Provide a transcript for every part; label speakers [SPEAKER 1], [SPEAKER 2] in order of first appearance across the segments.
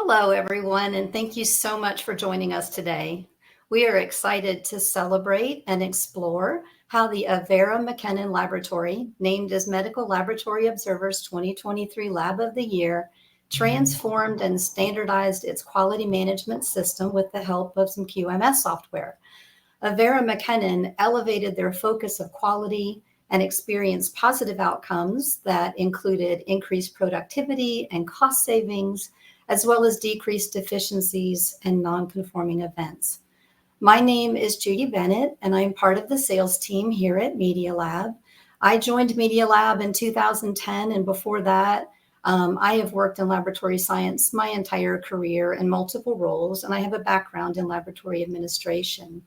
[SPEAKER 1] Hello, everyone, and thank you so much for joining us today. We are excited to celebrate and explore how the Avera McKennan Laboratory, named as Medical Laboratory Observer's 2023 Lab of the Year, transformed and standardized its quality management system with the help of some QMS software. Avera McKennan elevated their focus of quality and experienced positive outcomes that included increased productivity and cost savings, as well as decreased deficiencies and non-conforming events. My name is Judi Bennett, and I'm part of the sales team here at Media Lab. I joined Media Lab in 2010, and before that, I have worked in laboratory science my entire career in multiple roles, and I have a background in laboratory administration.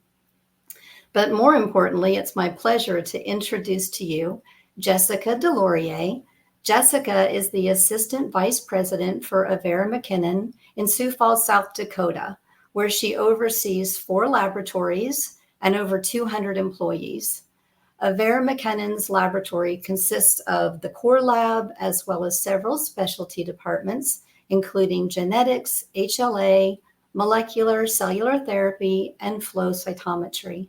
[SPEAKER 1] But more importantly, it's my pleasure to introduce to you Jessica DesLauriers. Jessica is the Assistant Vice President for Avera McKennan in Sioux Falls, South Dakota, where she oversees 4 laboratories and over 200 employees. Avera McKennan's laboratory consists of the core lab as well as several specialty departments, including genetics, HLA, molecular, cellular therapy, and flow cytometry.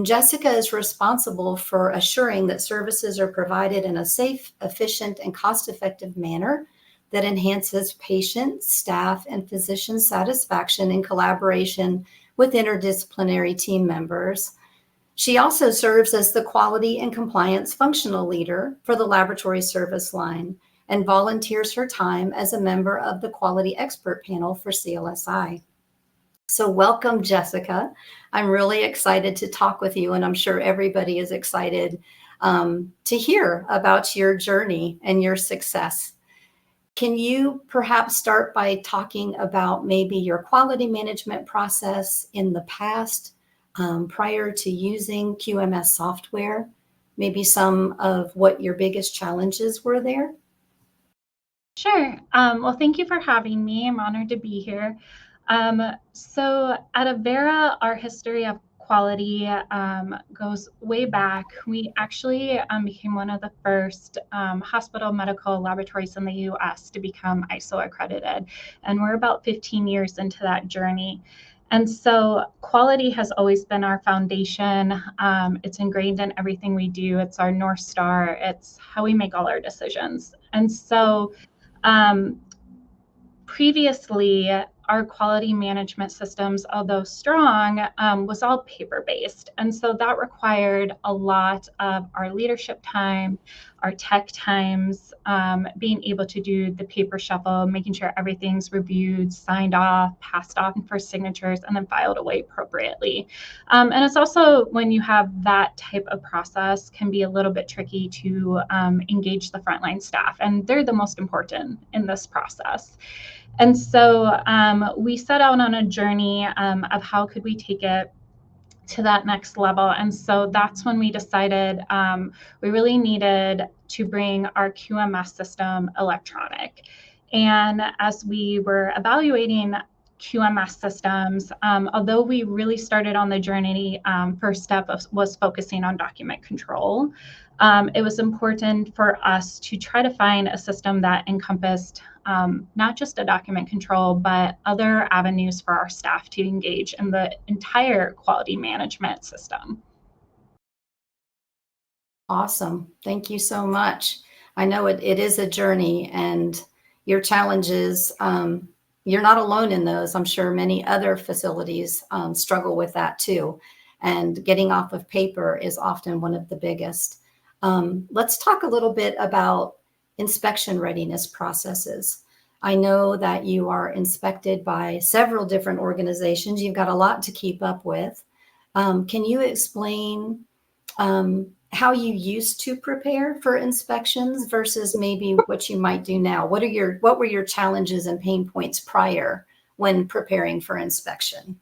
[SPEAKER 1] Jessica is responsible for assuring that services are provided in a safe, efficient, and cost-effective manner that enhances patient, staff, and physician satisfaction in collaboration with interdisciplinary team members. She also serves as the quality and compliance functional leader for the laboratory service line and volunteers her time as a member of the quality expert panel for CLSI. So welcome, Jessica. I'm really excited to talk with you, and I'm sure everybody is excited to hear about your journey and your success. Can you perhaps start by talking about maybe your quality management process in the past prior to using QMS software? Maybe some of what your biggest challenges were there?
[SPEAKER 2] Sure. Well, thank you for having me. I'm honored to be here. So at Avera, our history of quality goes way back. We actually became one of the first hospital medical laboratories in the US to become ISO accredited. And we're about 15 years into that journey. And so quality has always been our foundation. It's ingrained in everything we do. It's our North Star. It's how we make all our decisions. And so previously, our quality management systems, although strong, was all paper-based. And so that required a lot of our leadership time, our tech times, being able to do the paper shuffle, making sure everything's reviewed, signed off, passed off for signatures, and then filed away appropriately. And it's also, when you have that type of process, can be a little bit tricky to engage the frontline staff. And they're the most important in this process. And so we set out on a journey of how could we take it to that next level. And so that's when we decided we really needed to bring our QMS system electronic. And as we were evaluating QMS systems, although we really started on the journey, first step was focusing on document control. It was important for us to try to find a system that encompassed not just a document control, but other avenues for our staff to engage in the entire quality management system.
[SPEAKER 1] Awesome. Thank you so much. I know it is a journey, and your challenges, you're not alone in those. I'm sure many other facilities struggle with that too. And getting off of paper is often one of the biggest. Let's talk a little bit about inspection readiness processes. I know that you are inspected by several different organizations. You've got a lot to keep up with. Can you explain how you used to prepare for inspections versus maybe what you might do now? What were your challenges and pain points prior when preparing for inspection?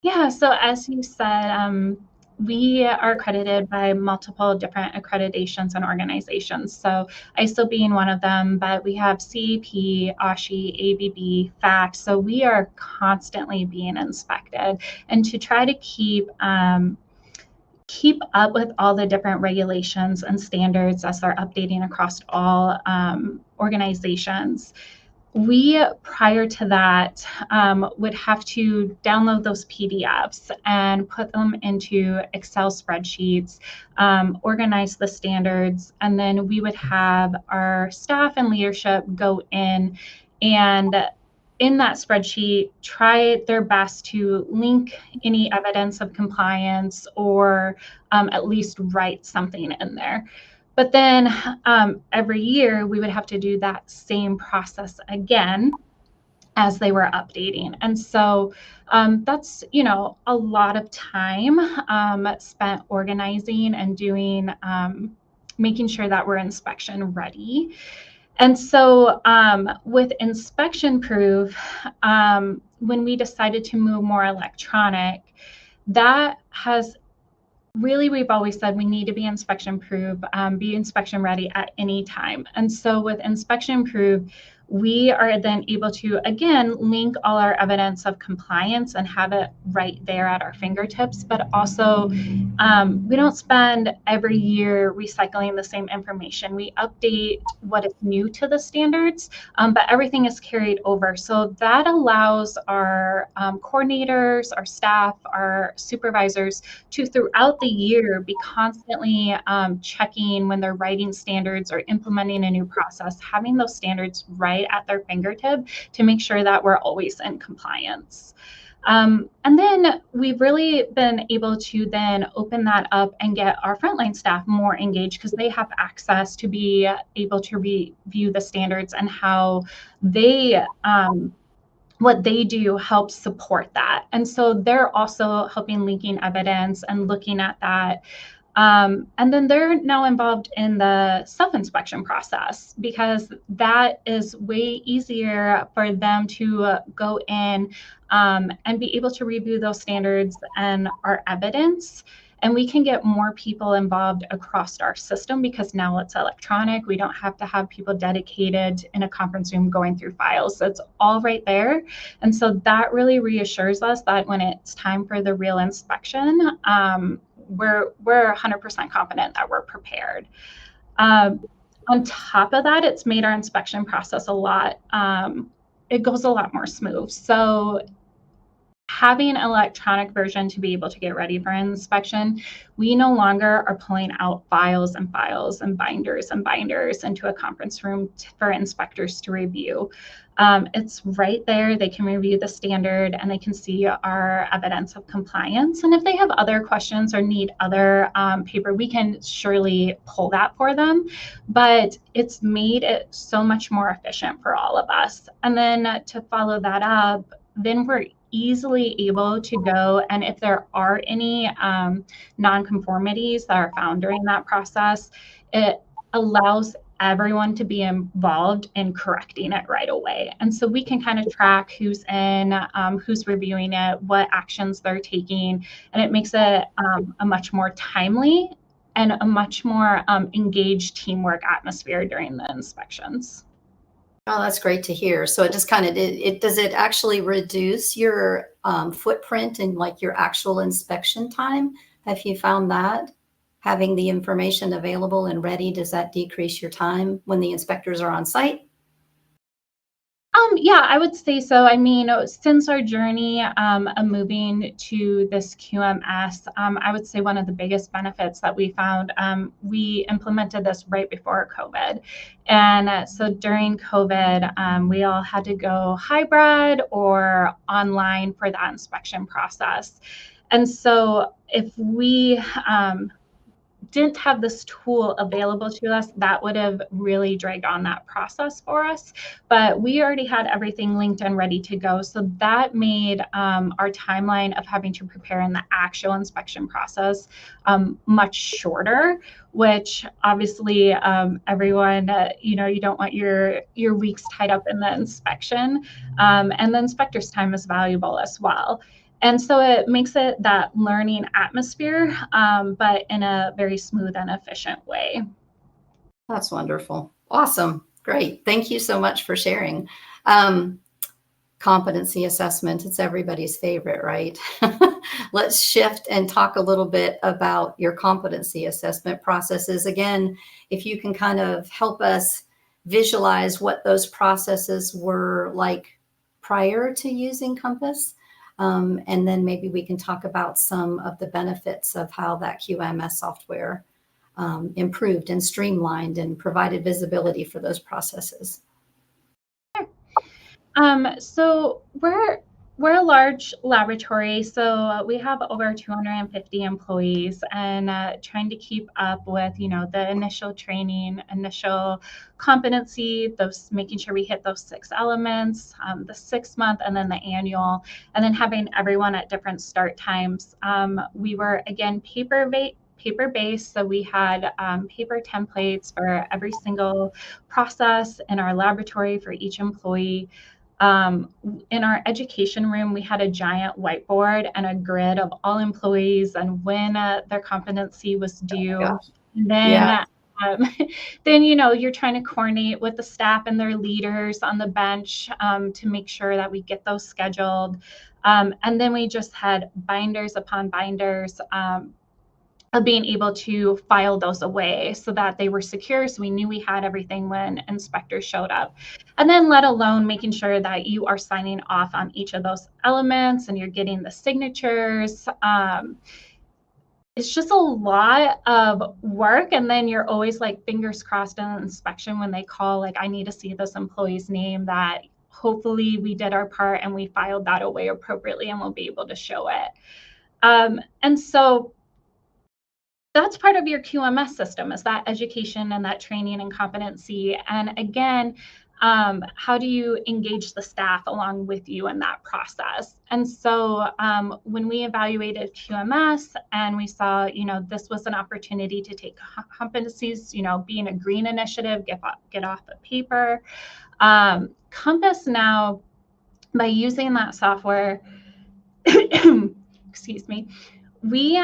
[SPEAKER 2] Yeah, so as you said, we are accredited by multiple different accreditations and organizations. So ISO being one of them, but we have CEP, OSHI, ABB, FACT. So we are constantly being inspected. And to try to keep up with all the different regulations and standards as they're updating across all organizations, we, prior to that, would have to download those PDFs and put them into Excel spreadsheets, organize the standards, and then we would have our staff and leadership go in and in that spreadsheet try their best to link any evidence of compliance or at least write something in there. But then every year we would have to do that same process again as they were updating. And so that's, a lot of time spent organizing and doing, making sure that we're inspection ready. And so with inspection proof, when we decided to move more electronic, that has really, we've always said we need to be inspection proof, be inspection ready at any time. And so with inspection proof, we are then able to, again, link all our evidence of compliance and have it right there at our fingertips. But also, we don't spend every year recycling the same information. We update what is new to the standards, but everything is carried over. So that allows our coordinators, our staff, our supervisors to, throughout the year, be constantly checking when they're writing standards or implementing a new process, having those standards right at their fingertip to make sure that we're always in compliance. And then we've really been able to then open that up and get our frontline staff more engaged because they have access to be able to review the standards and how they what they do helps support that. And so they're also helping linking evidence and looking at that. And then they're now involved in the self-inspection process because that is way easier for them to go in and be able to review those standards and our evidence. And we can get more people involved across our system because now it's electronic. We don't have to have people dedicated in a conference room going through files. So it's all right there. And so that really reassures us that when it's time for the real inspection, we're 100% confident that we're prepared. On top of that, it's made our inspection process it goes a lot more smooth. So having an electronic version to be able to get ready for inspection, we no longer are pulling out files and files and binders into a conference room for inspectors to review. It's right there. They can review the standard and they can see our evidence of compliance. And if they have other questions or need other paper, we can surely pull that for them. But it's made it so much more efficient for all of us. And then to follow that up, then we're easily able to go, and if there are any nonconformities that are found during that process, it allows everyone to be involved in correcting it right away. And so we can kind of track who's in, who's reviewing it, what actions they're taking, and it makes it a much more timely and a much more engaged teamwork atmosphere during the inspections.
[SPEAKER 1] Oh, that's great to hear. So it just kind of does it actually reduce your footprint and like your actual inspection time? Have you found that having the information available and ready, does that decrease your time when the inspectors are on site?
[SPEAKER 2] Yeah, I would say so. I mean, since our journey of moving to this QMS, I would say one of the biggest benefits that we found, we implemented this right before COVID. And so during COVID, we all had to go hybrid or online for that inspection process. And so if we didn't have this tool available to us, that would have really dragged on that process for us. But we already had everything linked and ready to go. So that made our timeline of having to prepare in the actual inspection process much shorter, which obviously everyone, you don't want your weeks tied up in the inspection. And the inspector's time is valuable as well. And so it makes it that learning atmosphere, but in a very smooth and efficient way.
[SPEAKER 1] That's wonderful. Awesome. Great. Thank you so much for sharing. Competency assessment, it's everybody's favorite, right? Let's shift and talk a little bit about your competency assessment processes. Again, if you can kind of help us visualize what those processes were like prior to using Compass. And then maybe we can talk about some of the benefits of how that QMS software improved and streamlined and provided visibility for those processes.
[SPEAKER 2] So we're a large laboratory, so we have over 250 employees, and trying to keep up with, the initial training, initial competency, those making sure we hit those 6 elements, the 6-month, and then the annual, and then having everyone at different start times. We were again paper-based, so we had paper templates for every single process in our laboratory for each employee. In our education room, we had a giant whiteboard and a grid of all employees and when their competency was due.
[SPEAKER 1] Oh,
[SPEAKER 2] and then,
[SPEAKER 1] yeah.
[SPEAKER 2] then you're trying to coordinate with the staff and their leaders on the bench to make sure that we get those scheduled. And then we just had binders upon binders of being able to file those away so that they were secure, so we knew we had everything when inspectors showed up. And then let alone making sure that you are signing off on each of those elements and you're getting the signatures. It's just a lot of work, and then you're always like fingers crossed in an inspection when they call, like, I need to see this employee's name, that hopefully we did our part and we filed that away appropriately and we'll be able to show it. And so that's part of your QMS system, is that education and that training and competency. And again, how do you engage the staff along with you in that process? And so when we evaluated QMS and we saw, this was an opportunity to take competencies, being a green initiative, get off of paper. Compass now, by using that software, excuse me, we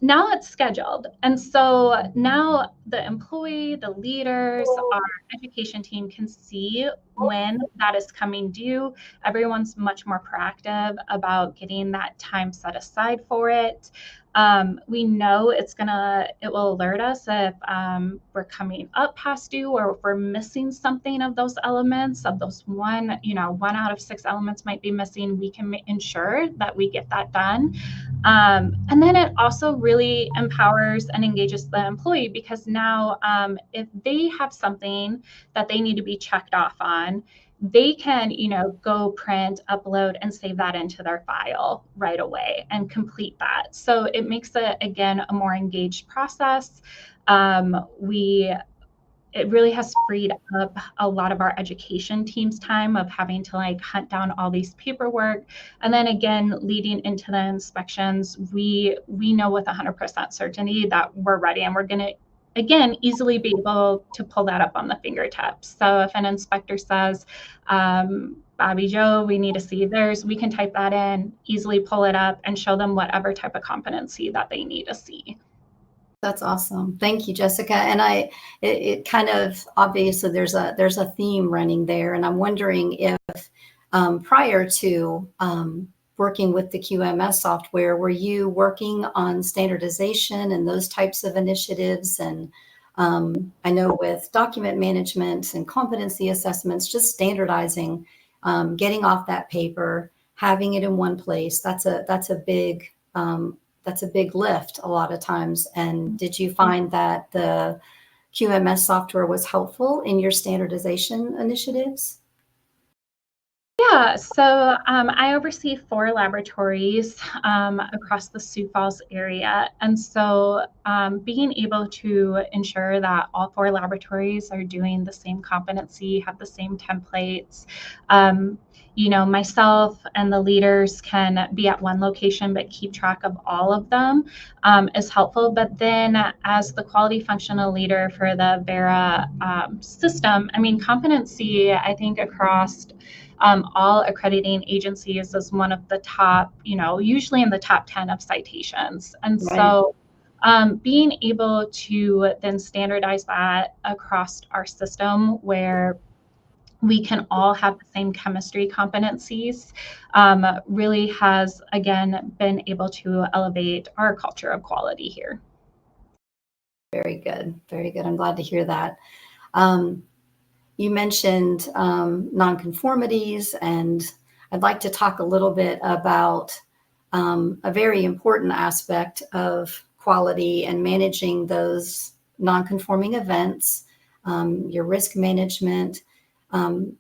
[SPEAKER 2] now it's scheduled. And so now the employee, the leaders, our education team can see when that is coming due. Everyone's much more proactive about getting that time set aside for it. We know it will alert us if we're coming up past due, or if we're missing something of those elements, of those one out of 6 elements might be missing. We can ensure that we get that done. And then it also really empowers and engages the employee, because now if they have something that they need to be checked off on, they can, go print, upload, and save that into their file right away and complete that. So it makes it, again, a more engaged process. It really has freed up a lot of our education team's time of having to hunt down all these paperwork. And then again, leading into the inspections, we know with 100% certainty that we're ready, and we're going to, again, easily be able to pull that up on the fingertips. So if an inspector says, Bobby Joe, we need to see theirs, we can type that in, easily pull it up, and show them whatever type of competency that they need to see.
[SPEAKER 1] That's awesome. Thank you, Jessica. And it kind of, obviously there's a theme running there. And I'm wondering if prior to working with the QMS software, were you working on standardization and those types of initiatives? And I know with document management and competency assessments, just standardizing, getting off that paper, having it in one place, that's a big lift a lot of times. And did you find that the QMS software was helpful in your standardization initiatives?
[SPEAKER 2] Yeah, so I oversee 4 laboratories across the Sioux Falls area. And so being able to ensure that all 4 laboratories are doing the same competency, have the same templates, myself and the leaders can be at one location but keep track of all of them is helpful. But then as the quality functional leader for the Avera system, competency, I think across all accrediting agencies is one of the top, usually in the top 10 of citations. And
[SPEAKER 1] Right.
[SPEAKER 2] So being able to then standardize that across our system where we can all have the same chemistry competencies really has, again, been able to elevate our culture of quality here.
[SPEAKER 1] Very good. Very good. I'm glad to hear that. you mentioned nonconformities, and I'd like to talk a little bit about a very important aspect of quality and managing those nonconforming events, your risk management. And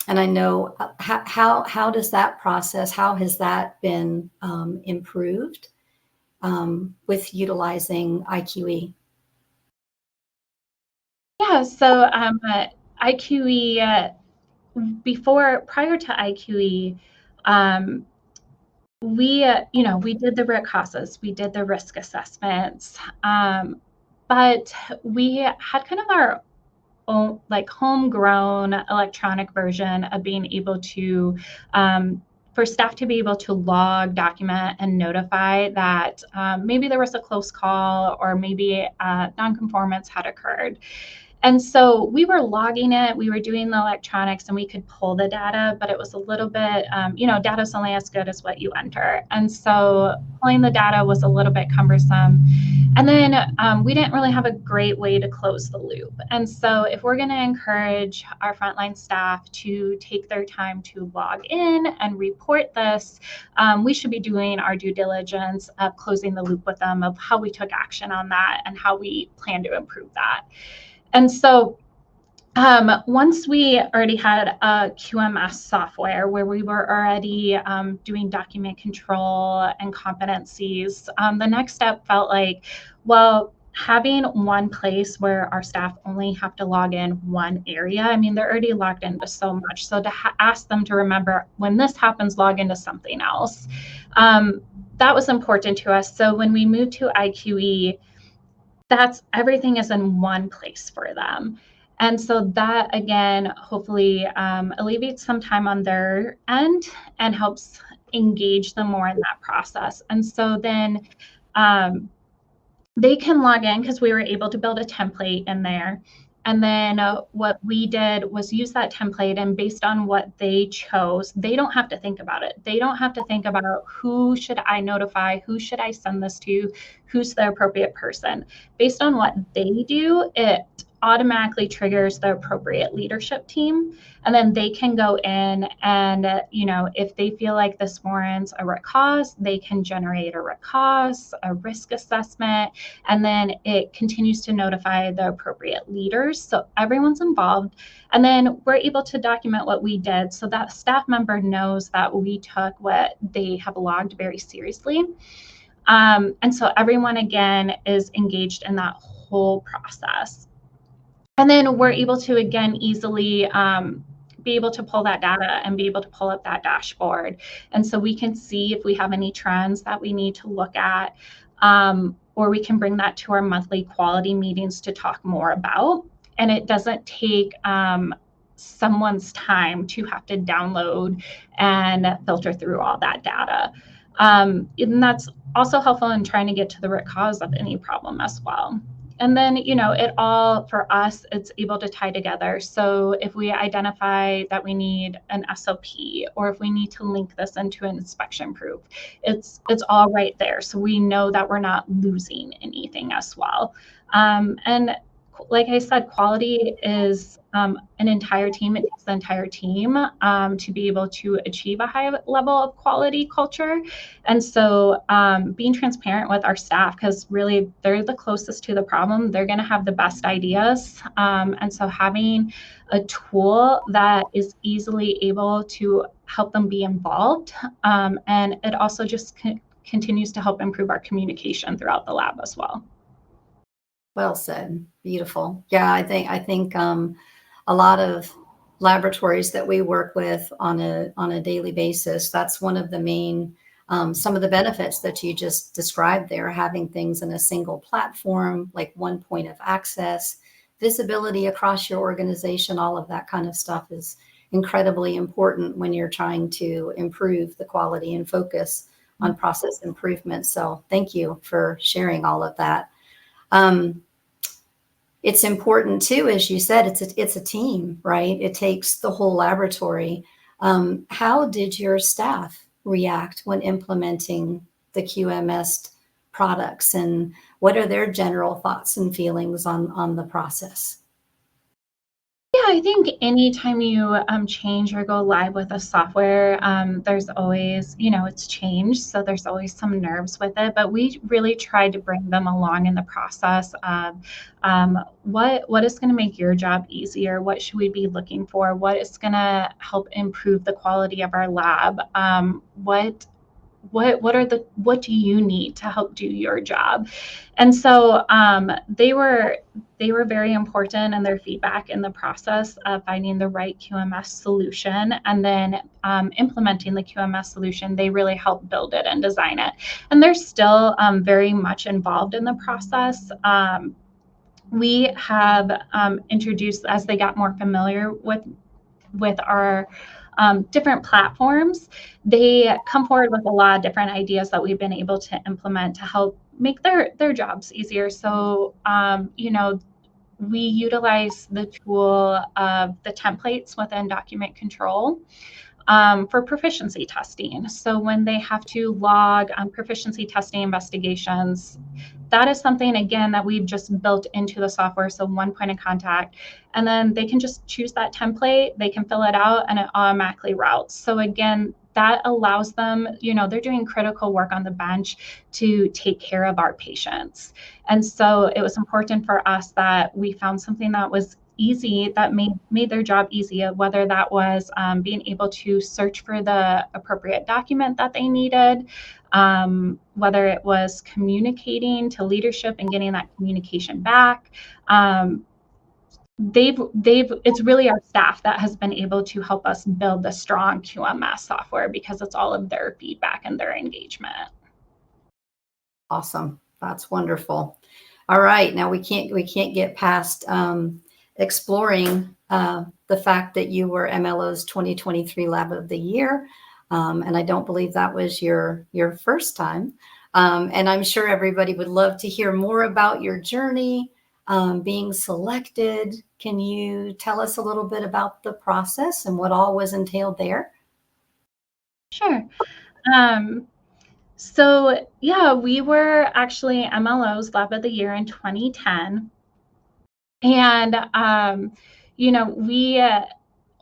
[SPEAKER 1] I know how does that process, how has that been improved with utilizing IQE?
[SPEAKER 2] Yeah, so IQE, prior to IQE, we did the root causes, we did the risk assessments, but we had kind of our own, like, homegrown electronic version of being able to, for staff to be able to log, document, and notify that maybe there was a close call or maybe nonconformance had occurred. And so we were logging it, we were doing the electronics, and we could pull the data, but it was a little bit, data's only as good as what you enter. And so pulling the data was a little bit cumbersome. And then we didn't really have a great way to close the loop. And so if we're going to encourage our frontline staff to take their time to log in and report this, we should be doing our due diligence of closing the loop with them of how we took action on that and how we plan to improve that. And so once we already had a QMS software where we were already doing document control and competencies, the next step felt like, well, having one place where our staff only have to log in one area. I mean, they're already logged into so much. So to ask them to remember, when this happens, log into something else. That was important to us. So when we moved to IQE, everything is in one place for them. And so that, again, hopefully alleviates some time on their end and helps engage them more in that process. And so then they can log in because we were able to build a template in there. And then what we did was use that template, and based on what they chose, they don't have to think about it. They don't have to think about who should I notify, who should I send this to, who's the appropriate person. Based on what they do, it automatically triggers the appropriate leadership team. And then they can go in and, if they feel like this warrants a root cause, they can generate a root cause, a risk assessment, and then it continues to notify the appropriate leaders. So everyone's involved. And then we're able to document what we did so that staff member knows that we took what they have logged very seriously. And so everyone, again, is engaged in that whole process. And then we're able to, again, easily be able to pull that data and be able to pull up that dashboard. And so we can see if we have any trends that we need to look at, or we can bring that to our monthly quality meetings to talk more about. And it doesn't take someone's time to have to download and filter through all that data. And that's also helpful in trying to get to the root cause of any problem as well. And then, it all, for us, it's able to tie together. So if we identify that we need an SOP, or if we need to link this into an inspection proof, it's all right there. So we know that we're not losing anything as well. And like I said, quality is an entire team. It takes the entire team to be able to achieve a high level of quality culture. And so being transparent with our staff, because really they're the closest to the problem, they're going to have the best ideas. And so having a tool that is easily able to help them be involved. And it also just continues to help improve our communication throughout the lab as well.
[SPEAKER 1] Well said. Beautiful. Yeah, I think a lot of laboratories that we work with on a daily basis, that's one of the main some of the benefits that you just described there, having things in a single platform, like one point of access, visibility across your organization, all of that kind of stuff is incredibly important when you're trying to improve the quality and focus on process improvement. So thank you for sharing all of that. It's important too, as you said, it's a team, right? It takes the whole laboratory. How did your staff react when implementing the QMS products, and what are their general thoughts and feelings on the process?
[SPEAKER 2] Yeah, I think anytime you change or go live with a software, there's always, it's changed. So there's always some nerves with it. But we really tried to bring them along in the process of what is going to make your job easier? What should we be looking for? What is going to help improve the quality of our lab? What do you need to help do your job? And so they were very important in their feedback in the process of finding the right QMS solution, and then implementing the QMS solution. They really helped build it and design it, and they're still very much involved in the process. We have introduced, as they got more familiar with our different platforms, they come forward with a lot of different ideas that we've been able to implement to help make their jobs easier. So, we utilize the tool of the templates within document control for proficiency testing. So when they have to log proficiency testing investigations, that is something, again, that we've just built into the software. So one point of contact, and then they can just choose that template, they can fill it out, and it automatically routes. So again, that allows them, they're doing critical work on the bench to take care of our patients. And so it was important for us that we found something that was easy, that made their job easy, whether that was being able to search for the appropriate document that they needed, whether it was communicating to leadership and getting that communication back. It's really our staff that has been able to help us build the strong QMS software, because it's all of their feedback and their engagement.
[SPEAKER 1] Awesome. That's wonderful. All right. Now we can't get past exploring the fact that you were MLO's 2023 Lab of the Year. And I don't believe that was your first time. And I'm sure everybody would love to hear more about your journey being selected. Can you tell us a little bit about the process and what all was entailed there?
[SPEAKER 2] Sure. So yeah, we were actually MLO's Lab of the Year in 2010. And, we,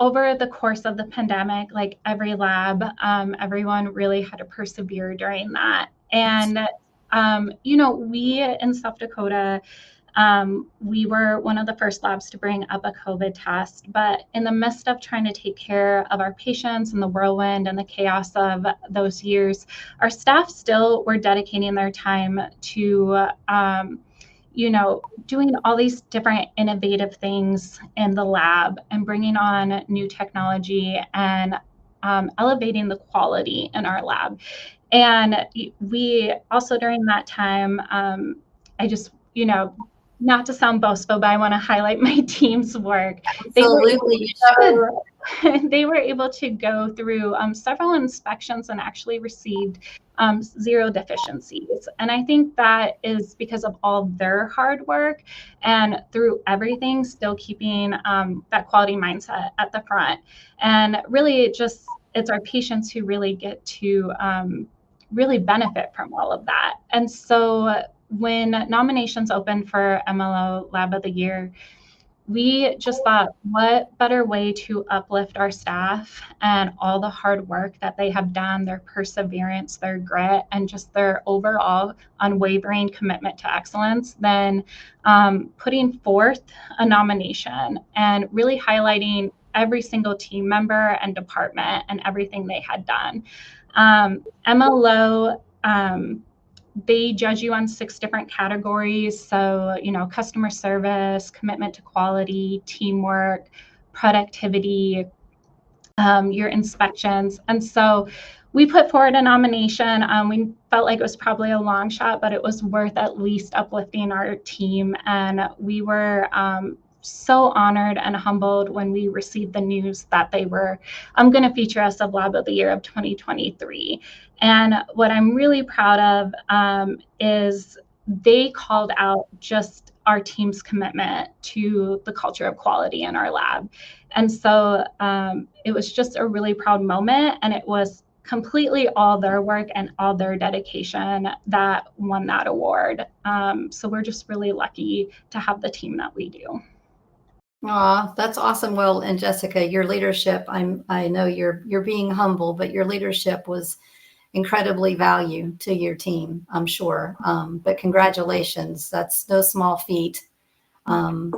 [SPEAKER 2] over the course of the pandemic, like every lab, everyone really had to persevere during that. And, we in South Dakota, we were one of the first labs to bring up a COVID test. But in the midst of trying to take care of our patients and the whirlwind and the chaos of those years, our staff still were dedicating their time to, doing all these different innovative things in the lab and bringing on new technology and elevating the quality in our lab. And we also, during that time, I just, not to sound boastful, but I want to highlight my team's work.
[SPEAKER 1] Absolutely, you should.
[SPEAKER 2] They were able to go through several inspections and actually received 0 deficiencies. And I think that is because of all their hard work, and through everything, still keeping that quality mindset at the front. And really, it's our patients who really get to really benefit from all of that. And so when nominations opened for MLO Lab of the Year, we just thought, what better way to uplift our staff and all the hard work that they have done, their perseverance, their grit, and just their overall unwavering commitment to excellence, than putting forth a nomination and really highlighting every single team member and department and everything they had done. MLO, they judge you on 6 different categories. So, customer service, commitment to quality, teamwork, productivity, your inspections. And so we put forward a nomination. We felt like it was probably a long shot, but it was worth at least uplifting our team. And we were so honored and humbled when we received the news that they were going to feature us as Lab of the Year of 2023. And what I'm really proud of is they called out just our team's commitment to the culture of quality in our lab. And so it was just a really proud moment, and it was completely all their work and all their dedication that won that award. So we're just really lucky to have the team that we do.
[SPEAKER 1] Aw, that's awesome. Well, and Jessica, your leadership, I know you're being humble, but your leadership was incredibly value to your team, I'm sure. But congratulations, that's no small feat. Um,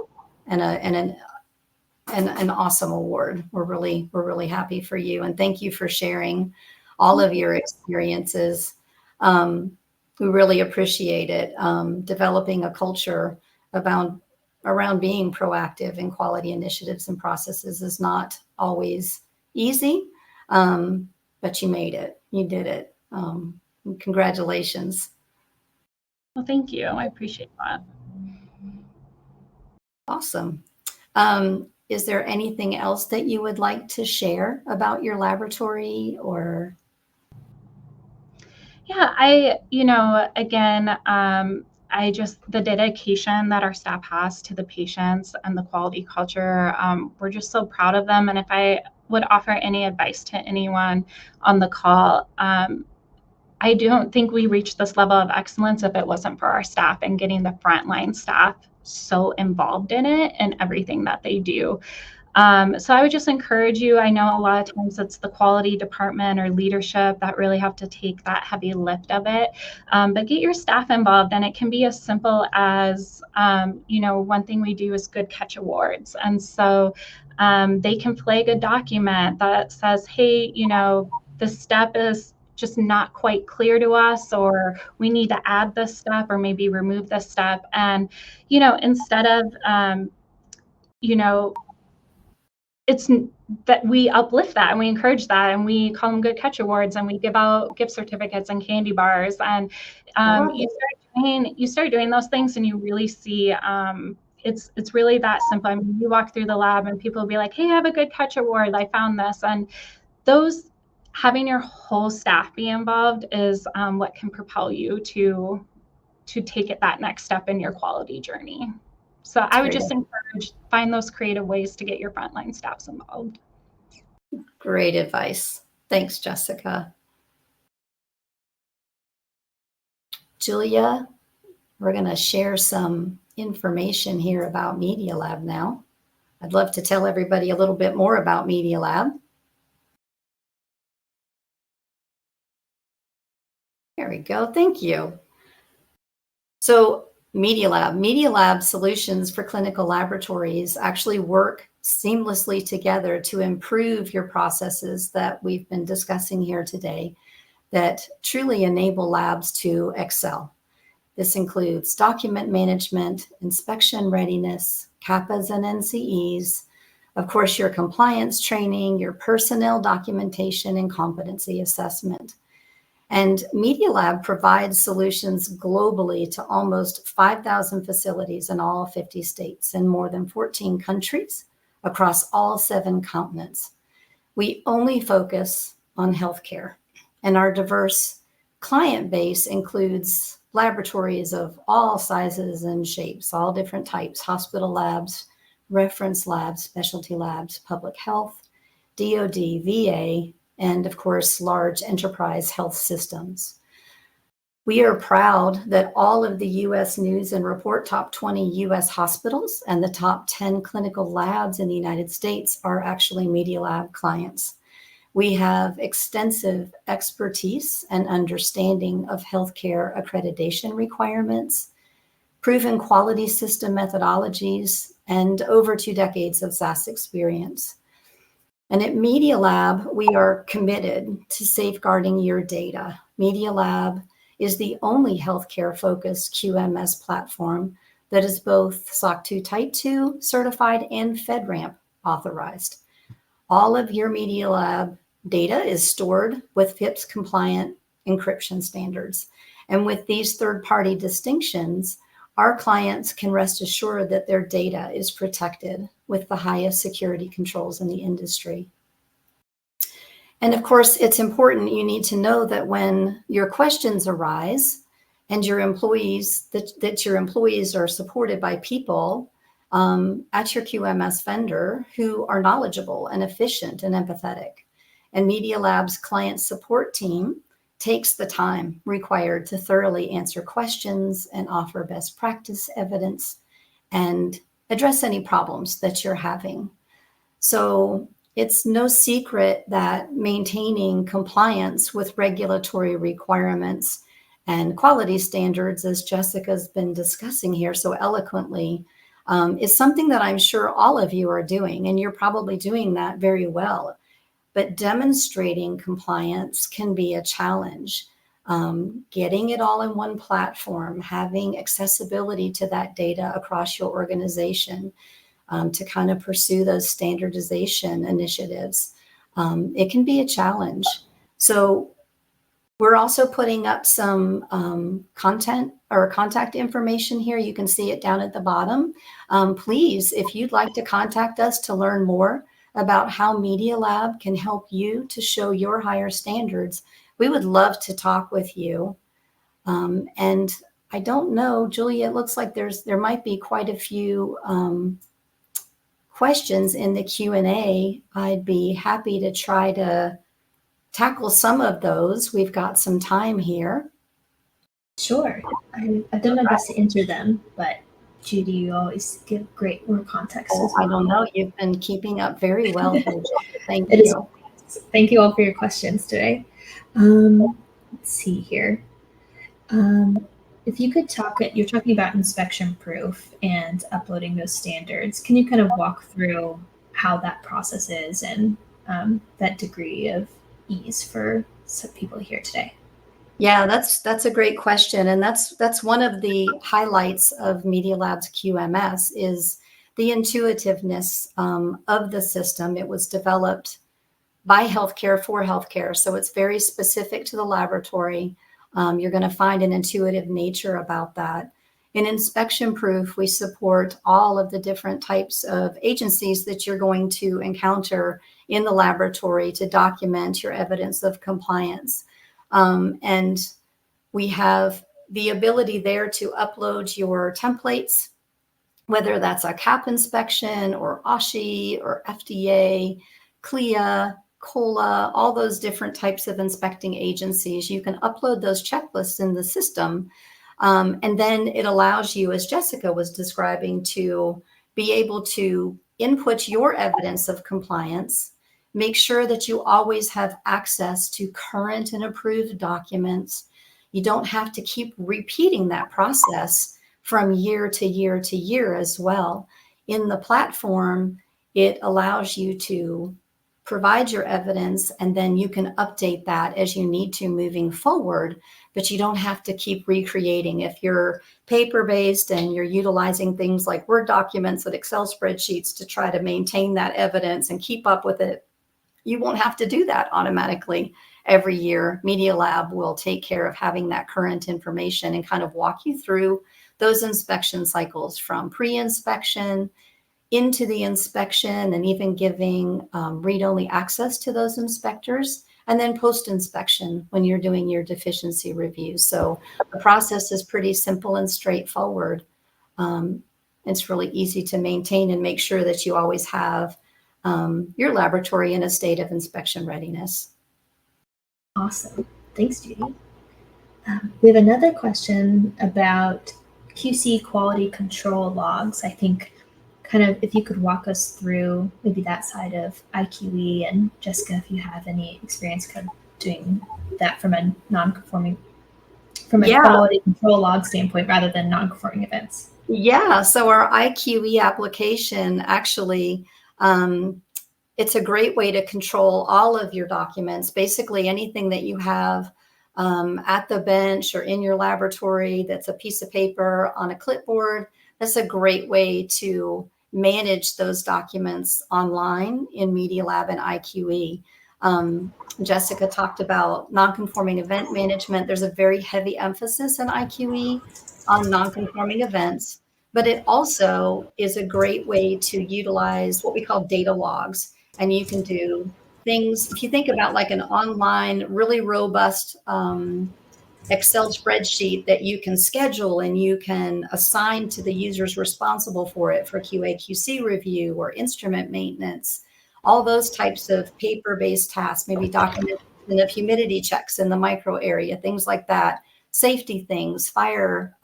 [SPEAKER 1] and an awesome award. We're really happy for you, and thank you for sharing all of your experiences. Um, we really appreciate it. Developing a culture about around being proactive in quality initiatives and processes is not always easy, but you made it. You did it. Congratulations.
[SPEAKER 2] Well, thank you. I appreciate that.
[SPEAKER 1] Awesome. Is there anything else that you would like to share about your laboratory or?
[SPEAKER 2] Yeah, again, the dedication that our staff has to the patients and the quality culture, we're just so proud of them. And if I would offer any advice to anyone on the call, I don't think we reach this level of excellence if it wasn't for our staff and getting the frontline staff so involved in it and everything that they do. So I would just encourage you. I know a lot of times it's the quality department or leadership that really have to take that heavy lift of it, but get your staff involved. And it can be as simple as, one thing we do is good catch awards. And so they can flag a document that says, hey, this step is just not quite clear to us, or we need to add this step or maybe remove this step. And, instead of, you know, it's that we uplift that and we encourage that and we call them good catch awards and we give out gift certificates and candy bars. And you start doing those things and you really see it's really that simple. I mean, you walk through the lab and people will be like, hey, I have a good catch award, I found this. And those, having your whole staff be involved is what can propel you to take it that next step in your quality journey. So I would just encourage, find those creative ways to get your frontline staffs involved.
[SPEAKER 1] Great advice. Thanks, Jessica. Julia, we're going to share some information here about Media Lab now. I'd love to tell everybody a little bit more about Media Lab. There we go. Thank you. So Media Lab solutions for clinical laboratories actually work seamlessly together to improve your processes that we've been discussing here today that truly enable labs to excel. This includes document management, inspection readiness, CAPAs and NCEs, of course, your compliance training, your personnel documentation, and competency assessment. And Media Lab provides solutions globally to almost 5,000 facilities in all 50 states and more than 14 countries across all 7 continents. We only focus on healthcare, and our diverse client base includes laboratories of all sizes and shapes, all different types: hospital labs, reference labs, specialty labs, public health, DoD, VA, and of course, large enterprise health systems. We are proud that all of the U.S. News and Report top 20 U.S. hospitals and the top 10 clinical labs in the United States are actually Media Lab clients. We have extensive expertise and understanding of healthcare accreditation requirements, proven quality system methodologies, and over 2 decades of SaaS experience. And at Media Lab, we are committed to safeguarding your data. Media Lab is the only healthcare-focused QMS platform that is both SOC 2 Type 2 certified and FedRAMP authorized. All of your Media Lab data is stored with FIPS compliant encryption standards. And with these third-party distinctions, our clients can rest assured that their data is protected with the highest security controls in the industry. And of course, it's important, you need to know that when your questions arise and your employees, that your employees are supported by people at your QMS vendor who are knowledgeable and efficient and empathetic. And Media Lab's client support team takes the time required to thoroughly answer questions and offer best practice evidence and address any problems that you're having. So it's no secret that maintaining compliance with regulatory requirements and quality standards, as Jessica's been discussing here so eloquently, is something that I'm sure all of you are doing, and you're probably doing that very well. But demonstrating compliance can be a challenge. Getting it all in one platform, having accessibility to that data across your organization, to kind of pursue those standardization initiatives. It can be a challenge. So we're also putting up some content or contact information here. You can see it down at the bottom. Please, if you'd like to contact us to learn more about how Media Lab can help you to show your higher standards, we would love to talk with you. And I don't know, Julia, it looks like there might be quite a few questions in the Q&A. I'd be happy to try to tackle some of those. We've got some time here.
[SPEAKER 3] Sure. I've done my best to answer them, but Judi, you always give great more context.
[SPEAKER 1] Oh, I don't know. You've been keeping up very well here, Julia. Thank
[SPEAKER 3] It
[SPEAKER 1] you.
[SPEAKER 3] Thank you all for your questions today. Let's see here. If you could you're talking about inspection proof and uploading those standards. Can you kind of walk through how that process is and that degree of ease for some people here today?
[SPEAKER 1] Yeah, that's a great question. And that's one of the highlights of Media Lab's QMS is the intuitiveness of the system. It was developed by healthcare for healthcare. So it's very specific to the laboratory. You're going to find an intuitive nature about that. In inspection proof, we support all of the different types of agencies that you're going to encounter in the laboratory to document your evidence of compliance. And we have the ability there to upload your templates, whether that's a CAP inspection or OSHI or FDA, CLIA, COLA, all those different types of inspecting agencies. You can upload those checklists in the system. And then it allows you, as Jessica was describing, to be able to input your evidence of compliance, make sure that you always have access to current and approved documents. You don't have to keep repeating that process from year to year to year as well. In the platform, it allows you to provide your evidence, and then you can update that as you need to moving forward, but you don't have to keep recreating. If you're paper-based and you're utilizing things like Word documents and Excel spreadsheets to try to maintain that evidence and keep up with it, you won't have to do that automatically every year. Media Lab will take care of having that current information and kind of walk you through those inspection cycles from pre-inspection into the inspection, and even giving read-only access to those inspectors, and then post-inspection when you're doing your deficiency review. So the process is pretty simple and straightforward. It's really easy to maintain and make sure that you always have your laboratory in a state of inspection readiness.
[SPEAKER 3] Awesome. Thanks, Judi. We have another question about QC quality control logs. I think kind of if you could walk us through maybe that side of IQE, and Jessica, if you have any experience kind of doing that from a quality control log standpoint rather than non-conforming events.
[SPEAKER 1] Yeah, so our IQE application actually, it's a great way to control all of your documents. Basically anything that you have at the bench or in your laboratory that's a piece of paper on a clipboard, that's a great way to manage those documents online in Media Lab and IQE. Jessica talked about non-conforming event management. There's a very heavy emphasis in IQE on non-conforming events, but it also is a great way to utilize what we call data logs. And you can do things, if you think about like an online, really robust Excel spreadsheet that you can schedule and you can assign to the users responsible for it for QA/QC review or instrument maintenance, all those types of paper-based tasks, maybe documentation of humidity checks in the micro area, things like that, safety things, fire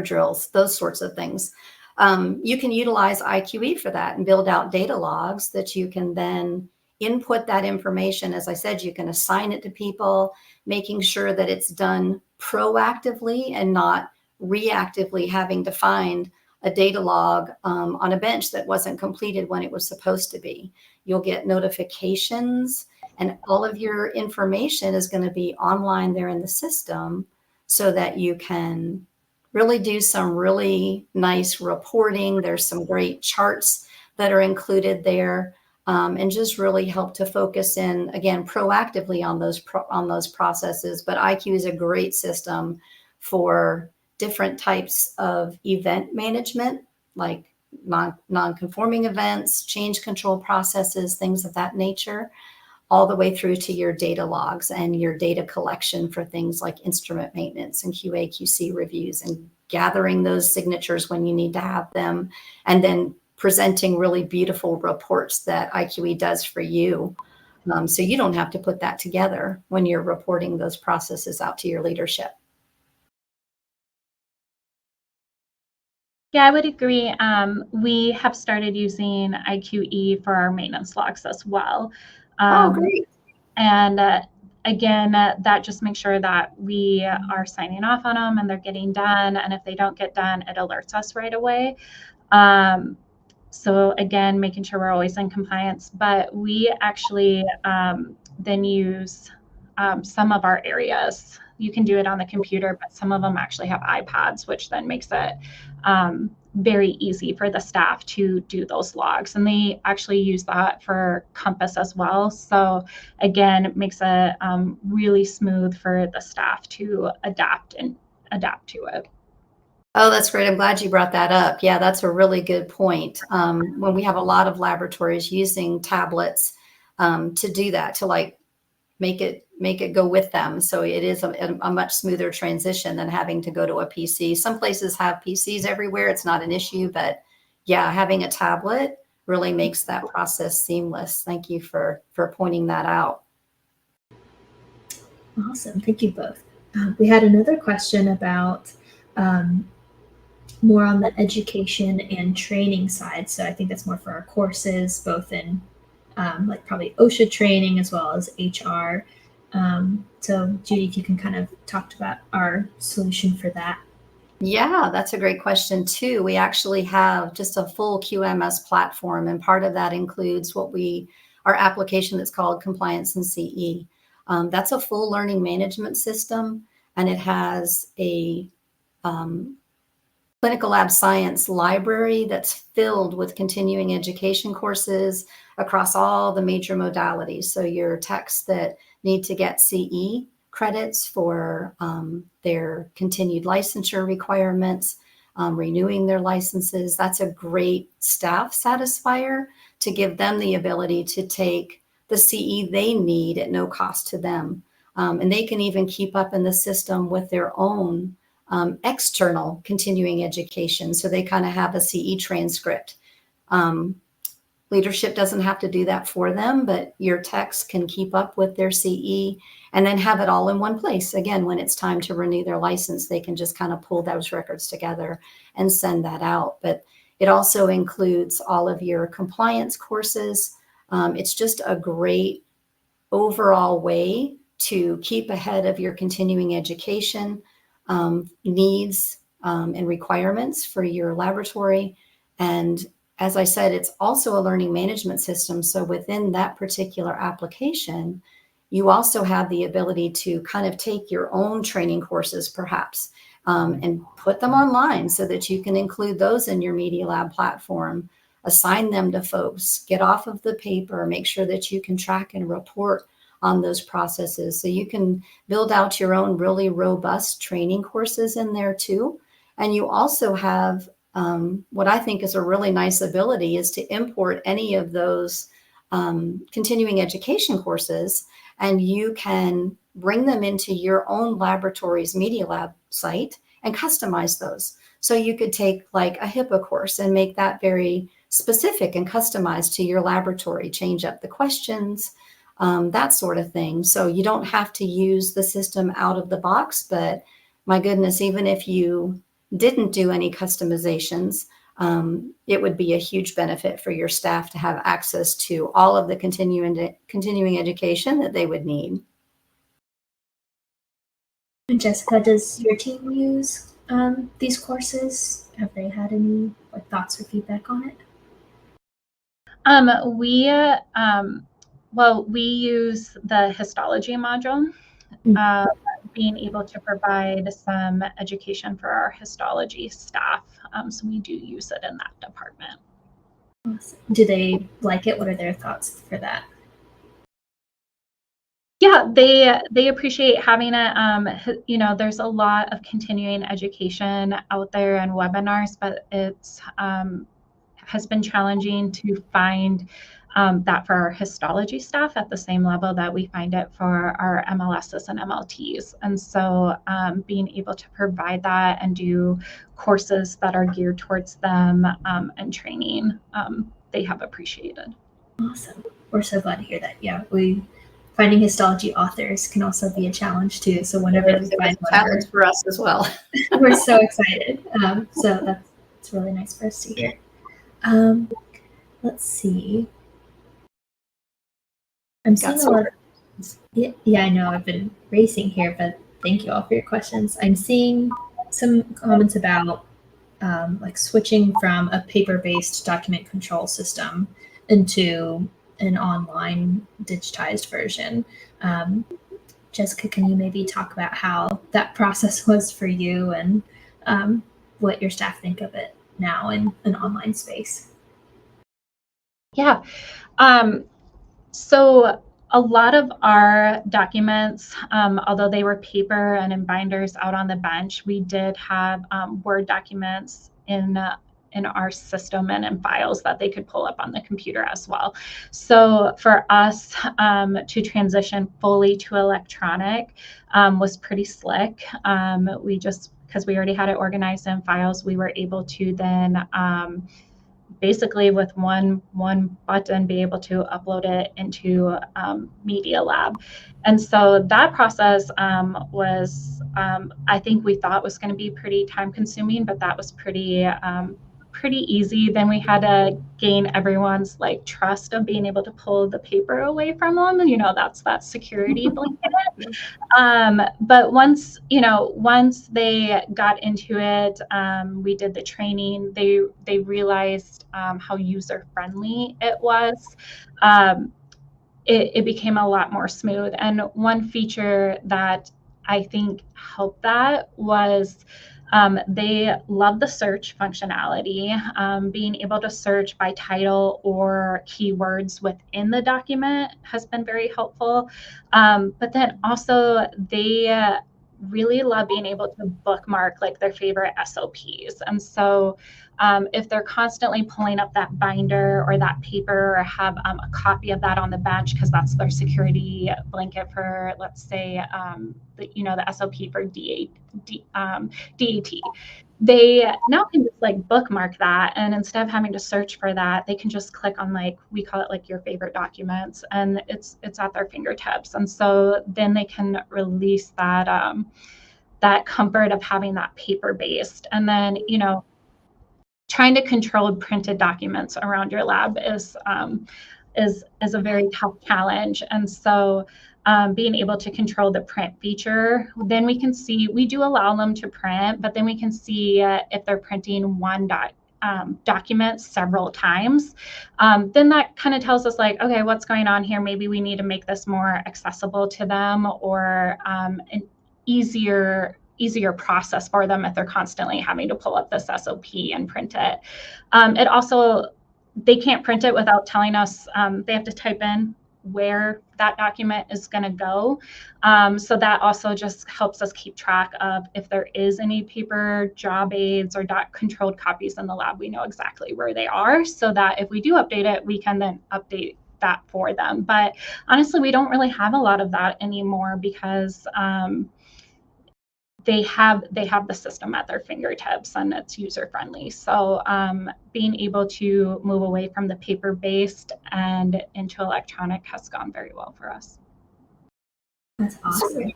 [SPEAKER 1] drills, those sorts of things. You can utilize IQE for that and build out data logs that you can then input that information. As I said, you can assign it to people, making sure that it's done proactively and not reactively having to find a data log on a bench that wasn't completed when it was supposed to be. You'll get notifications, and all of your information is going to be online there in the system so that you can really do some really nice reporting. There's some great charts that are included there, and just really help to focus in, again, proactively on those processes. But IQ is a great system for different types of event management, like non-conforming events, change control processes, things of that nature, all the way through to your data logs and your data collection for things like instrument maintenance and QA, QC reviews, and gathering those signatures when you need to have them, and then presenting really beautiful reports that IQE does for you. So you don't have to put that together when you're reporting those processes out to your leadership.
[SPEAKER 2] Yeah, I would agree. We have started using IQE for our maintenance logs as well.
[SPEAKER 1] Oh, great.
[SPEAKER 2] And again, that just makes sure that we are signing off on them and they're getting done. And if they don't get done, it alerts us right away. So again, making sure we're always in compliance. But we actually then use some of our areas. You can do it on the computer, but some of them actually have iPads, which then makes it very easy for the staff to do those logs. And they actually use that for Compass as well. So again, it makes it really smooth for the staff to adapt to it.
[SPEAKER 1] Oh, that's great. I'm glad you brought that up. Yeah, that's a really good point. When we have a lot of laboratories using tablets to do that, to like make it go with them. So it is a much smoother transition than having to go to a PC. Some places have PCs everywhere. It's not an issue, but yeah, having a tablet really makes that process seamless. Thank you for pointing that out.
[SPEAKER 3] Awesome. Thank you both. We had another question about more on the education and training side. So I think that's more for our courses, both in like probably OSHA training as well as HR. So Judi, if you can kind of talk about our solution for that.
[SPEAKER 1] Yeah, that's a great question too. We actually have just a full QMS platform, and part of that includes our application that's called Compliance and CE. That's a full learning management system, and it has a clinical lab science library that's filled with continuing education courses across all the major modalities. So your techs that need to get CE credits for their continued licensure requirements, renewing their licenses, that's a great staff satisfier to give them the ability to take the CE they need at no cost to them. And they can even keep up in the system with their own external continuing education. So they kind of have a CE transcript. Leadership doesn't have to do that for them, but your techs can keep up with their CE and then have it all in one place. Again, when it's time to renew their license, they can just kind of pull those records together and send that out. But it also includes all of your compliance courses. It's just a great overall way to keep ahead of your continuing education needs and requirements for your laboratory. And as I said, it's also a learning management system. So within that particular application, you also have the ability to kind of take your own training courses, perhaps, and put them online so that you can include those in your Media Lab platform, assign them to folks, get off of the paper, make sure that you can track and report on those processes. So you can build out your own really robust training courses in there too. And you also have what I think is a really nice ability is to import any of those continuing education courses, and you can bring them into your own laboratory's Media Lab site and customize those. So you could take like a HIPAA course and make that very specific and customized to your laboratory, change up the questions, that sort of thing. So you don't have to use the system out of the box, but my goodness, even if you didn't do any customizations, it would be a huge benefit for your staff to have access to all of the continuing education that they would need.
[SPEAKER 3] And Jessica, does your team use these courses? Have they had any thoughts or feedback on it?
[SPEAKER 2] We use the histology module, being able to provide some education for our histology staff. So we do use it in that department.
[SPEAKER 3] Awesome. Do they like it? What are their thoughts for that?
[SPEAKER 2] Yeah, they appreciate having it. There's a lot of continuing education out there and webinars, but it's has been challenging to find that for our histology staff at the same level that we find it for our MLSs and MLTs. And so being able to provide that and do courses that are geared towards them and training, they have appreciated.
[SPEAKER 3] Awesome. We're so glad to hear that. Yeah, finding histology authors can also be a challenge too. So whenever we find
[SPEAKER 1] one, challenge for us as well.
[SPEAKER 3] We're so excited. So that's really nice for us to hear. Let's see. I'm seeing a lot. Yeah, I know I've been racing here, but thank you all for your questions. I'm seeing some comments about switching from a paper-based document control system into an online digitized version. Jessica, can you maybe talk about how that process was for you and what your staff think of it now in an online space?
[SPEAKER 2] Yeah. So a lot of our documents, although they were paper and in binders out on the bench, we did have Word documents in our system and in files that they could pull up on the computer as well. So for us to transition fully to electronic was pretty slick. Because we already had it organized in files, we were able to then basically with one button be able to upload it into Media Lab. And so that process was, I think we thought was going to be pretty time consuming, but that was pretty easy. Then we had to gain everyone's trust of being able to pull the paper away from them. And, that's that security blanket. But once they got into it, we did the training, they realized how user-friendly it was. It became a lot more smooth. And one feature that I think helped that was they love the search functionality, being able to search by title or keywords within the document has been very helpful. But then also they really love being able to bookmark their favorite SOPs. And so if they're constantly pulling up that binder or that paper or have a copy of that on the bench, because that's their security blanket for, let's say, the SOP for DAT, they now can just bookmark that. And instead of having to search for that, they can just click on we call it your favorite documents, and it's at their fingertips. And so then they can release that comfort of having that paper based. And then, trying to control printed documents around your lab is a very tough challenge. And so being able to control the print feature, then we can see, we do allow them to print, but then we can see if they're printing one document several times. Then that kind of tells us okay, what's going on here? Maybe we need to make this more accessible to them, or an easier process for them if they're constantly having to pull up this SOP and print it. It also, they can't print it without telling us, they have to type in where that document is going to go. So that also just helps us keep track of if there is any paper job aids or controlled copies in the lab, we know exactly where they are, so that if we do update it, we can then update that for them. But honestly, we don't really have a lot of that anymore because they have the system at their fingertips and it's user friendly. So being able to move away from the paper based and into electronic has gone very well for us.
[SPEAKER 3] That's awesome.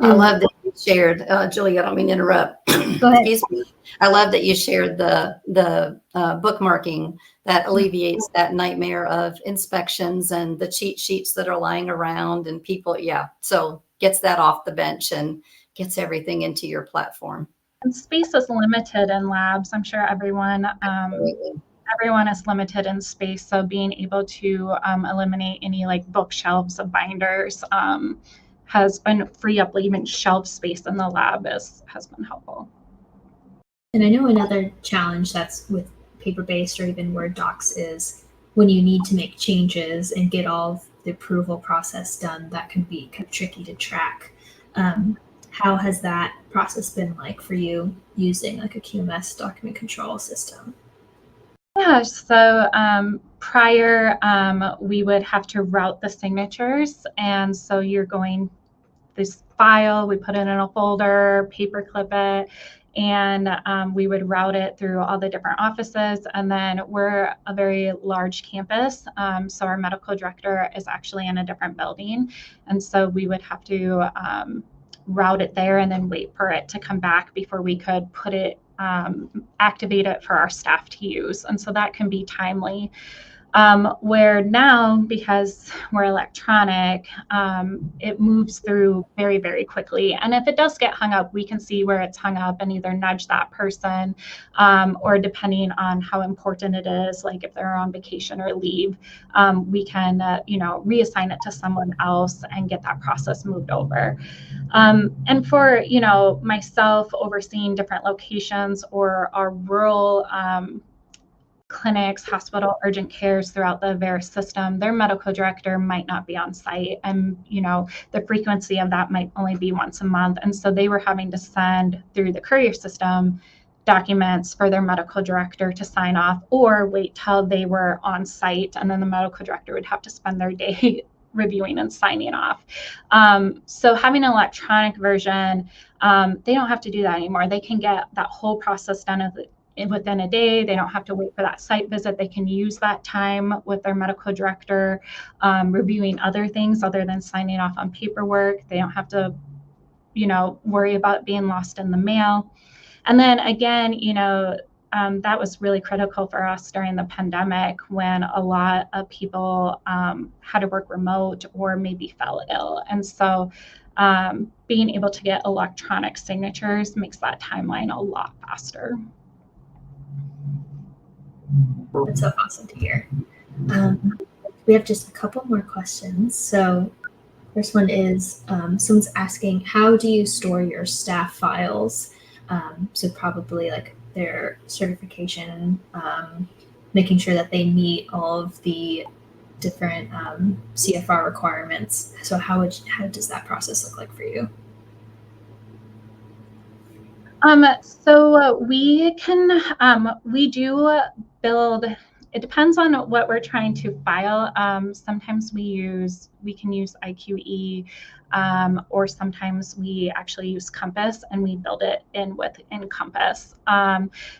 [SPEAKER 1] I love that you shared, Julie, I don't mean to interrupt.
[SPEAKER 3] Go ahead.
[SPEAKER 1] Excuse me. I love that you shared the bookmarking that alleviates that nightmare of inspections and the cheat sheets that are lying around and people. Yeah. So gets that off the bench and gets everything into your platform.
[SPEAKER 2] And space is limited in labs. I'm sure everyone is limited in space. So being able to eliminate any like bookshelves of binders has been free up even shelf space in the lab has been helpful.
[SPEAKER 3] And I know another challenge that's with paper-based or even Word docs is when you need to make changes and get all of the approval process done, that can be kind of tricky to track. How has that process been like for you using like a QMS document control system?
[SPEAKER 2] Yeah, so prior we would have to route the signatures, and so you're going this file, we put it in a folder, paper clip it, and we would route it through all the different offices. And then we're a very large campus, so our medical director is actually in a different building, and so we would have to route it there and then wait for it to come back before we could put it activate it for our staff to use. And so that can be timely. Where now, because we're electronic, it moves through very, very quickly. And if it does get hung up, we can see where it's hung up and either nudge that person, or depending on how important it is, like if they're on vacation or leave, we can, reassign it to someone else and get that process moved over. And for, myself overseeing different locations or our rural clinics, hospital, urgent cares throughout the Avera system, their medical director might not be on site. And, the frequency of that might only be once a month. And so they were having to send through the courier system documents for their medical director to sign off or wait till they were on site. And then the medical director would have to spend their day reviewing and signing off. So having an electronic version, they don't have to do that anymore. They can get that whole process done within a day. They don't have to wait for that site visit. They can use that time with their medical director, reviewing other things other than signing off on paperwork. They don't have to, worry about being lost in the mail. And then again, that was really critical for us during the pandemic when a lot of people had to work remote or maybe fell ill. And so being able to get electronic signatures makes that timeline a lot faster.
[SPEAKER 3] That's so awesome to hear. We have just a couple more questions. So first one is someone's asking, how do you store your staff files? So probably like their certification, making sure that they meet all of the different CFR requirements. So how does that process look like for you?
[SPEAKER 2] So we do build, it depends on what we're trying to file. Sometimes we can use IQE, or sometimes we actually use Compass and we build it in Compass.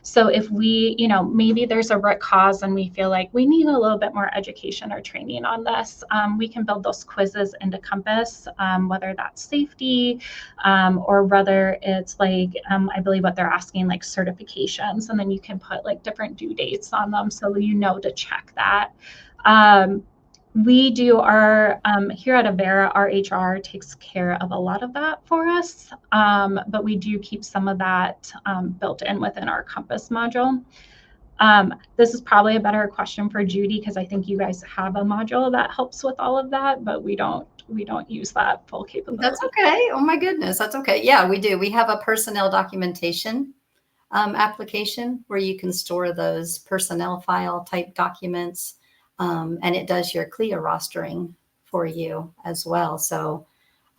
[SPEAKER 2] So if we, maybe there's a root cause and we feel like we need a little bit more education or training on this, we can build those quizzes into Compass, whether that's safety, or whether it's like, I believe what they're asking, like certifications, and then you can put like different due dates on them so to check that. We do our, here at Avera, our HR takes care of a lot of that for us, but we do keep some of that built in within our Compass module. This is probably a better question for Judi, because I think you guys have a module that helps with all of that, but we don't use that full capability.
[SPEAKER 1] That's okay. Oh my goodness. That's okay. Yeah, we do. We have a personnel documentation application where you can store those personnel file type documents. And it does your CLIA rostering for you as well. So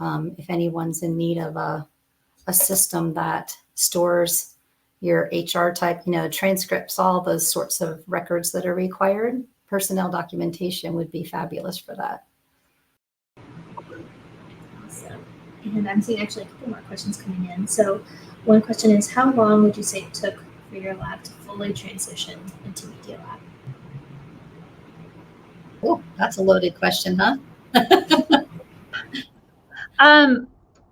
[SPEAKER 1] if anyone's in need of a system that stores your HR type, transcripts, all those sorts of records that are required, personnel documentation would be fabulous for that.
[SPEAKER 3] Awesome. And I'm seeing actually a couple more questions coming in. So one question is, how long would you say it took for your lab to fully transition into Media Lab?
[SPEAKER 1] Oh, that's a loaded question, huh?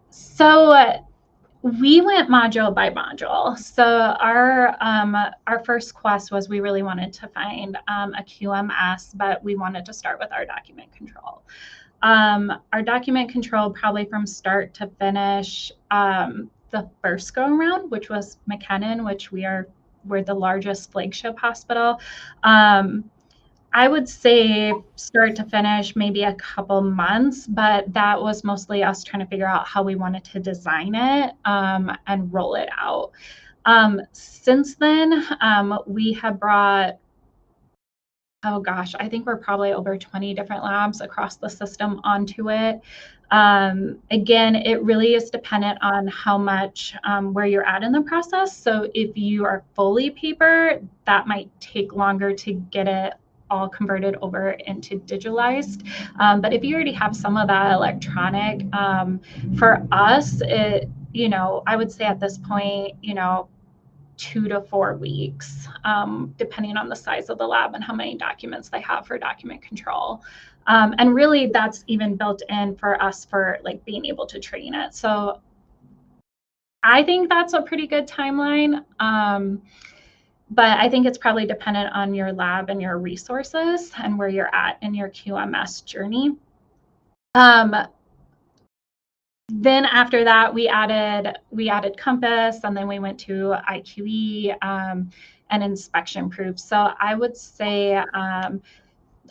[SPEAKER 2] So We went module by module. So our first quest was we really wanted to find a QMS, but we wanted to start with our document control. Our document control probably from start to finish, the first go around, which was McKennan, which we're the largest flagship hospital. I would say start to finish, maybe a couple months, but that was mostly us trying to figure out how we wanted to design it and roll it out. Since then, we have brought, oh gosh, I think we're probably over 20 different labs across the system onto it. Again, it really is dependent on how much, where you're at in the process. So if you are fully paper, that might take longer to get it all converted over into digitalized. But if you already have some of that electronic, for us, I would say at this point, 2 to 4 weeks, depending on the size of the lab and how many documents they have for document control. And really that's even built in for us for like being able to train it. So I think that's a pretty good timeline. But I think it's probably dependent on your lab and your resources and where you're at in your QMS journey. Then after that, we added Compass, and then we went to IQE and inspection proof. So I would say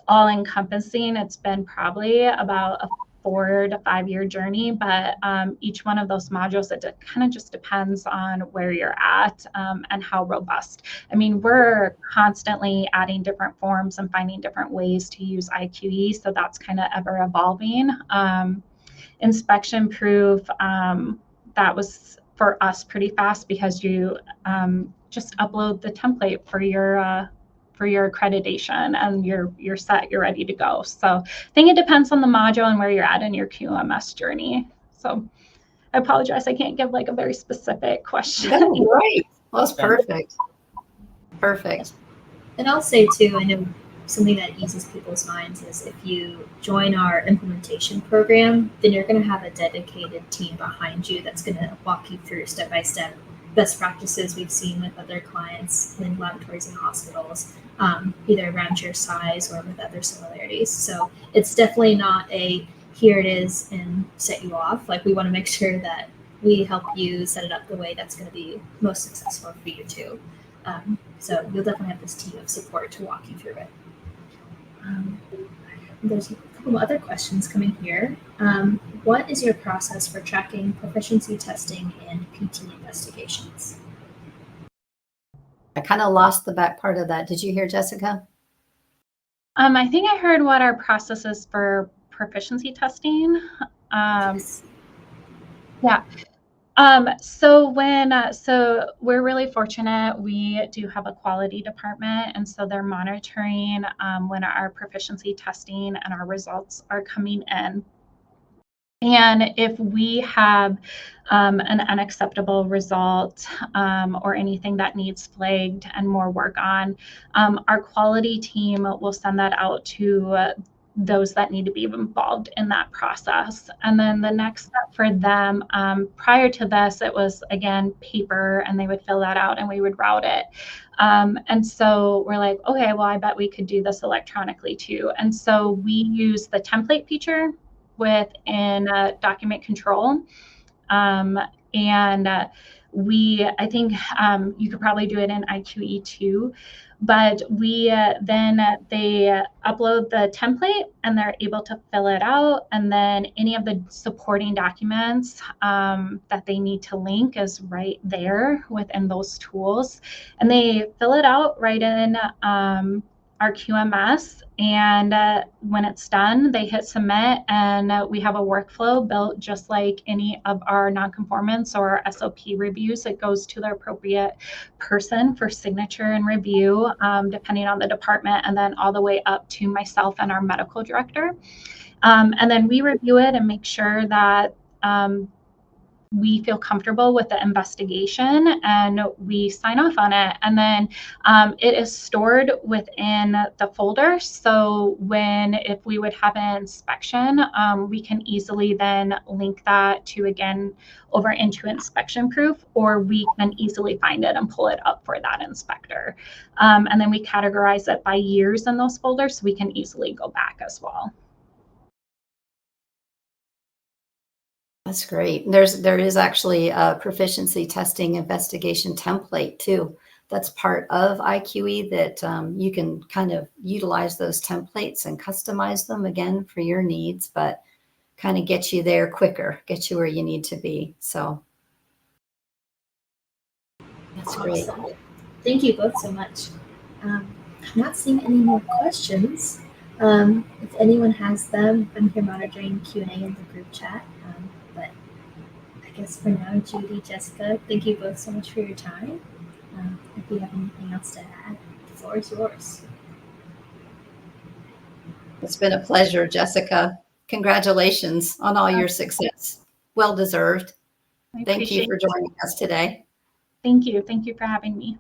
[SPEAKER 2] all encompassing, it's been probably about a 4 to 5 year journey, but each one of those modules, it kind of just depends on where you're at and how robust. I mean, we're constantly adding different forms and finding different ways to use IQE, so that's kind of ever evolving. Inspection proof, that was for us pretty fast because you just upload the template for your accreditation and you're set, you're ready to go. So I think it depends on the module and where you're at in your QMS journey. So I apologize, I can't give like a very specific question.
[SPEAKER 1] Oh, great. Well, that's perfect. Perfect.
[SPEAKER 3] And I'll say too, I know something that eases people's minds is if you join our implementation program, then you're going to have a dedicated team behind you that's going to walk you through step-by-step best practices we've seen with other clients in laboratories and hospitals, either around your size or with other similarities. So it's definitely not a here it is and set you off. Like, we want to make sure that we help you set it up the way that's going to be most successful for you too. So you'll definitely have this team of support to walk you through it. There's a couple other questions coming here. What is your process for tracking proficiency testing and PT investigations?
[SPEAKER 1] I kind of lost the back part of that. Did you hear, Jessica?
[SPEAKER 2] I think I heard what our process is for proficiency testing.
[SPEAKER 3] Yes.
[SPEAKER 2] Yeah. So we're really fortunate. We do have a quality department, and so they're monitoring when our proficiency testing and our results are coming in. And if we have an unacceptable result or anything that needs flagged and more work on, our quality team will send that out to those that need to be involved in that process. And then the next step for them, prior to this, it was again paper, and they would fill that out and we would route it. And so we're like, okay, well, I bet we could do this electronically too. And so we use the template feature within document control. I think you could probably do it in IQE too, but they upload the template and they're able to fill it out. And then any of the supporting documents that they need to link is right there within those tools. And they fill it out right in our QMS, and when it's done, they hit submit, and we have a workflow built just like any of our nonconformance or SOP reviews. It goes to the appropriate person for signature and review, depending on the department, and then all the way up to myself and our medical director. And then we review it and make sure that we feel comfortable with the investigation and we sign off on it. And then it is stored within the folder. So if we would have an inspection, we can easily then link that to, again, over into inspection proof, or we can easily find it and pull it up for that inspector. And then we categorize it by years in those folders, so we can easily go back as well.
[SPEAKER 1] That's great. There is actually a proficiency testing investigation template too. That's part of IQE that you can kind of utilize those templates and customize them again for your needs, but kind of get you there quicker, get you where you need to be. So that's great.
[SPEAKER 3] Awesome. Thank you both so much. I'm not seeing any more questions. If anyone has them, I'm here monitoring Q&A in the group chat. But I guess for now, Judi, Jessica, thank you both so much for your time. If you have anything else to add, the floor is yours.
[SPEAKER 1] It's been a pleasure, Jessica. Congratulations on all your success. Well deserved. Thank you for joining us today.
[SPEAKER 2] Thank you. Thank you for having me.